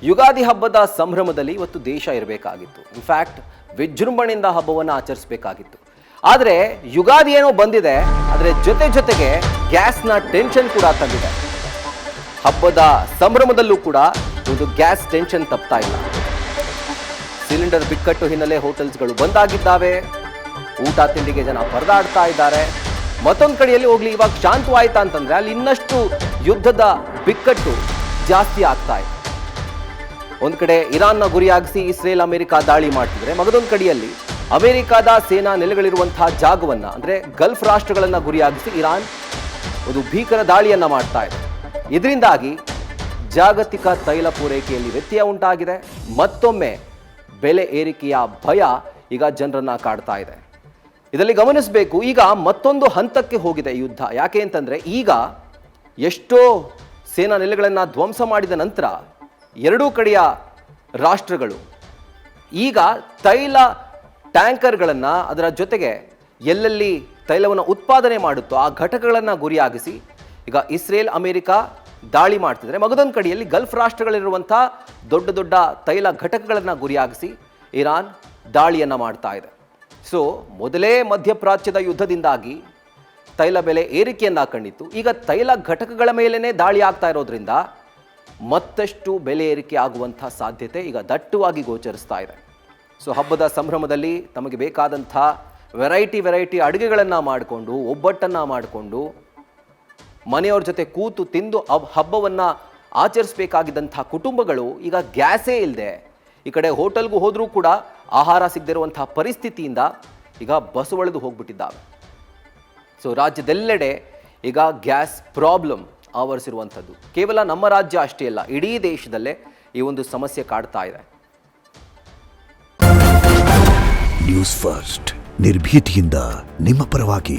ಯುಗಾದಿ ಹಬ್ಬದ ಸಂಭ್ರಮದಲ್ಲಿ ಇವತ್ತು ದೇಶ ಇರಬೇಕಾಗಿತ್ತು. ಇನ್ಫ್ಯಾಕ್ಟ್ ವಿಜೃಂಭಣೆಯಿಂದ ಹಬ್ಬವನ್ನು ಆಚರಿಸಬೇಕಾಗಿತ್ತು. ಆದರೆ ಯುಗಾದಿ ಏನೋ ಬಂದಿದೆ, ಆದರೆ ಜೊತೆಗೆ ಗ್ಯಾಸ್ನ ಟೆನ್ಷನ್ ಕೂಡ ತಂದಿದೆ. ಹಬ್ಬದ ಸಂಭ್ರಮದಲ್ಲೂ ಕೂಡ ಒಂದು ಗ್ಯಾಸ್ ಟೆನ್ಷನ್ ತಪ್ತಾ ಇಲ್ಲ. ಸಿಲಿಂಡರ್ ಬಿಕ್ಕಟ್ಟು ಹಿನ್ನೆಲೆ ಹೋಟೆಲ್ಸ್ಗಳು ಬಂದಾಗಿದ್ದಾವೆ. ಊಟ ತಿಂಡಿಗೆ ಜನ ಪರದಾಡ್ತಾ ಇದ್ದಾರೆ. ಮತ್ತೊಂದು ಕಡೆಯಲ್ಲಿ ಹೋಗ್ಲಿ, ಇವಾಗ ಶಾಂತವಾಯ್ತಾ ಅಂತಂದ್ರೆ ಅಲ್ಲಿ ಇನ್ನಷ್ಟು ಯುದ್ಧದ ಬಿಕ್ಕಟ್ಟು ಜಾಸ್ತಿ ಆಗ್ತಾ ಇದೆ. ಒಂದ್ ಕಡೆ ಇರಾನ್ನ ಗುರಿಯಾಗಿಸಿ ಇಸ್ರೇಲ್ ಅಮೆರಿಕ ದಾಳಿ ಮಾಡ್ತಿದ್ರೆ, ಮಗದೊಂದು ಕಡೆಯಲ್ಲಿ ಅಮೆರಿಕಾದ ಸೇನಾ ನೆಲೆಗಳಿರುವಂತಹ ಜಾಗವನ್ನ ಅಂದ್ರೆ ಗಲ್ಫ್ ರಾಷ್ಟ್ರಗಳನ್ನ ಗುರಿಯಾಗಿಸಿ ಇರಾನ್ ಒಂದು ಭೀಕರ ದಾಳಿಯನ್ನ ಮಾಡ್ತಾ ಇದೆ. ಇದರಿಂದಾಗಿ ಜಾಗತಿಕ ತೈಲ ಪೂರೈಕೆಯಲ್ಲಿ ವ್ಯತ್ಯಯ ಉಂಟಾಗಿದೆ. ಮತ್ತೊಮ್ಮೆ ಬೆಲೆ ಏರಿಕೆಯ ಭಯ ಈಗ ಜನರನ್ನ ಕಾಡ್ತಾ ಇದೆ. ಇದರಲ್ಲಿ ಗಮನಿಸಬೇಕು, ಈಗ ಮತ್ತೊಂದು ಹಂತಕ್ಕೆ ಹೋಗಿದೆ ಯುದ್ಧ. ಯಾಕೆ ಅಂತಂದ್ರೆ ಈಗ ಎಷ್ಟೋ ಸೇನಾ ನೆಲೆಗಳನ್ನು ಧ್ವಂಸ ಮಾಡಿದ ನಂತರ ಎರಡೂ ಕಡೆಯ ರಾಷ್ಟ್ರಗಳು ಈಗ ತೈಲ ಟ್ಯಾಂಕರ್ಗಳನ್ನು, ಅದರ ಜೊತೆಗೆ ಎಲ್ಲೆಲ್ಲಿ ತೈಲವನ್ನು ಉತ್ಪಾದನೆ ಮಾಡುತ್ತೋ ಆ ಘಟಕಗಳನ್ನು ಗುರಿಯಾಗಿಸಿ ಈಗ ಇಸ್ರೇಲ್ ಅಮೆರಿಕ ದಾಳಿ ಮಾಡ್ತಿದ್ರೆ, ಮಗದೊಂದು ಕಡೆಯಲ್ಲಿ ಗಲ್ಫ್ ರಾಷ್ಟ್ರಗಳಿರುವಂಥ ದೊಡ್ಡ ದೊಡ್ಡ ತೈಲ ಘಟಕಗಳನ್ನು ಗುರಿಯಾಗಿಸಿ ಇರಾನ್ ದಾಳಿಯನ್ನು ಮಾಡ್ತಾ ಇದೆ. ಸೊ ಮೊದಲೇ ಮಧ್ಯಪ್ರಾಚ್ಯದ ಯುದ್ಧದಿಂದಾಗಿ ತೈಲ ಬೆಲೆ ಏರಿಕೆಯನ್ನ ಕಂಡಿತ್ತು. ಈಗ ತೈಲ ಘಟಕಗಳ ಮೇಲೇ ದಾಳಿ ಆಗ್ತಾ ಇರೋದ್ರಿಂದ ಮತ್ತಷ್ಟು ಬೆಲೆ ಏರಿಕೆ ಆಗುವಂಥ ಸಾಧ್ಯತೆ ಈಗ ದಟ್ಟವಾಗಿ ಗೋಚರಿಸ್ತಾ ಇದೆ. ಸೊ ಹಬ್ಬದ ಸಂಭ್ರಮದಲ್ಲಿ ತಮಗೆ ಬೇಕಾದಂಥ ವೆರೈಟಿ ಅಡುಗೆಗಳನ್ನು ಮಾಡಿಕೊಂಡು, ಒಬ್ಬಟ್ಟನ್ನು ಮಾಡಿಕೊಂಡು ಮನೆಯವ್ರ ಜೊತೆ ಕೂತು ತಿಂದು ಹಬ್ಬವನ್ನು ಆಚರಿಸಬೇಕಾಗಿದ್ದಂಥ ಕುಟುಂಬಗಳು ಈಗ ಗ್ಯಾಸೇ ಇಲ್ಲದೆ ಈ ಕಡೆ ಹೋಟೆಲ್ಗೂ ಹೋದರೂ ಕೂಡ ಆಹಾರ ಸಿಗದಿರುವಂತಹ ಪರಿಸ್ಥಿತಿಯಿಂದ ಈಗ ಬಸವಳಿದು ಹೋಗ್ಬಿಟ್ಟಿದ್ದಾವೆ. ಸೊ ರಾಜ್ಯದೆಲ್ಲೆಡೆ ಈಗ ಗ್ಯಾಸ್ ಪ್ರಾಬ್ಲಮ್ ಆವರಿಸಿರುವಂಥದ್ದು. ಕೇವಲ ನಮ್ಮ ರಾಜ್ಯ ಅಷ್ಟೇ ಅಲ್ಲ, ಇಡೀ ದೇಶದಲ್ಲೇ ಈ ಒಂದು ಸಮಸ್ಯೆ ಕಾಡ್ತಾ ಇದೆ. ನ್ಯೂಸ್ ಫಸ್ಟ್, ನಿರ್ಭೀತಿಯಿಂದ ನಿಮ್ಮ ಪರವಾಗಿ.